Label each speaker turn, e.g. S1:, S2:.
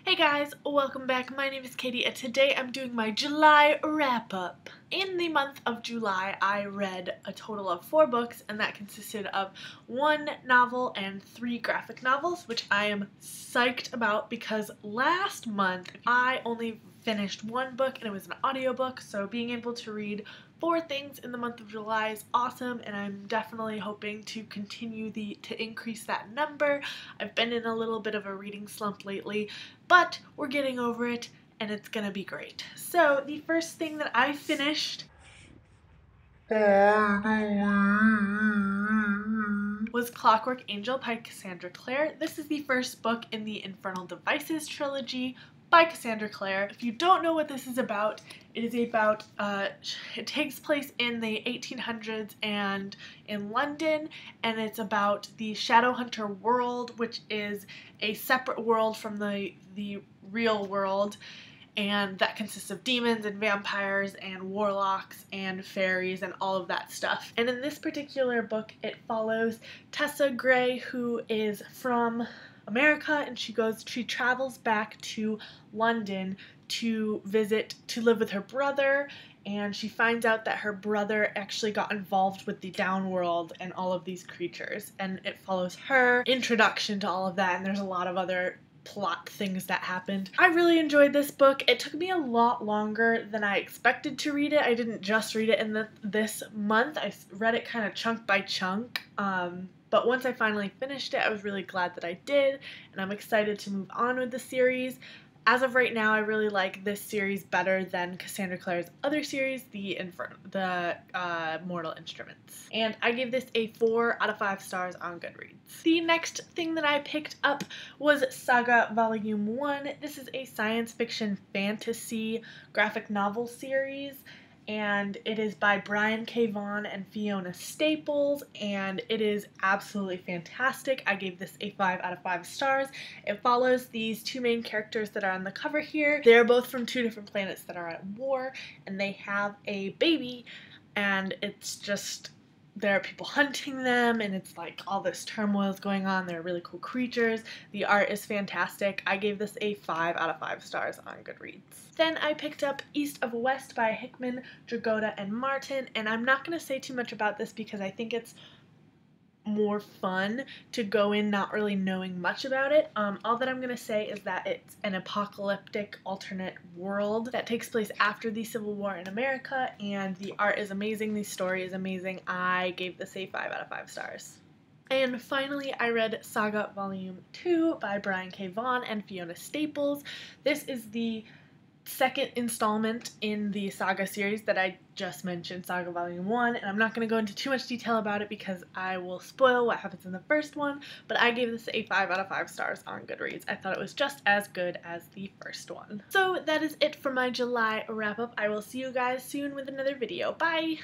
S1: Hey guys, welcome back. My name is Katie and today I'm doing my July wrap-up. In the month of July, I read a total of 4 books, and that consisted of 1 novel and 3 graphic novels, which I am psyched about because last month I only finished 1 book and it was an audiobook, so being able to read 4 things in the month of July is awesome, and I'm definitely hoping to continue to increase that number. I've been in a little bit of a reading slump lately, but we're getting over it and it's gonna be great. So the first thing that I finished was Clockwork Angel by Cassandra Clare. This is the first book in the Infernal Devices trilogy by Cassandra Clare. If you don't know what this is about, it is about, it takes place in the 1800s and in London, and it's about the Shadowhunter world, which is a separate world from the real world, and that consists of demons and vampires and warlocks and fairies and all of that stuff. And in this particular book, it follows Tessa Gray, who is from America, and she travels back to London to live with her brother, and she finds out that her brother actually got involved with the downworld and all of these creatures, and it follows her introduction to all of that, and there's a lot of other plot things that happened. I really enjoyed this book. It took me a lot longer than I expected to read it. I didn't just read it in this month. I read it kind of chunk by chunk. But once I finally finished it, I was really glad that I did, and I'm excited to move on with the series. As of right now, I really like this series better than Cassandra Clare's other series, the Mortal Instruments. And I gave this a 4 out of 5 stars on Goodreads. The next thing that I picked up was Saga Volume 1. This is a science fiction fantasy graphic novel series, and it is by Brian K. Vaughan and Fiona Staples, and it is absolutely fantastic. I gave this a 5 out of 5 stars. It follows these 2 main characters that are on the cover here. They're both from 2 different planets that are at war, and they have a baby, and it's just, there are people hunting them, and it's like all this turmoil is going on. They're really cool creatures. The art is fantastic. I gave this a 5 out of 5 stars on Goodreads. Then I picked up East of West by Hickman, Dragotta, and Martin, and I'm not going to say too much about this because I think it's more fun to go in not really knowing much about it. All that I'm going to say is that it's an apocalyptic alternate world that takes place after the Civil War in America, and the art is amazing, the story is amazing. I gave this a 5 out of 5 stars. And finally, I read Saga Volume 2 by Brian K. Vaughan and Fiona Staples. This is the second installment in the Saga series that I just mentioned, Saga Volume 1, and I'm not going to go into too much detail about it because I will spoil what happens in the first one, but I gave this a 5 out of 5 stars on Goodreads. I thought it was just as good as the first one. So that is it for my July wrap-up. I will see you guys soon with another video. Bye!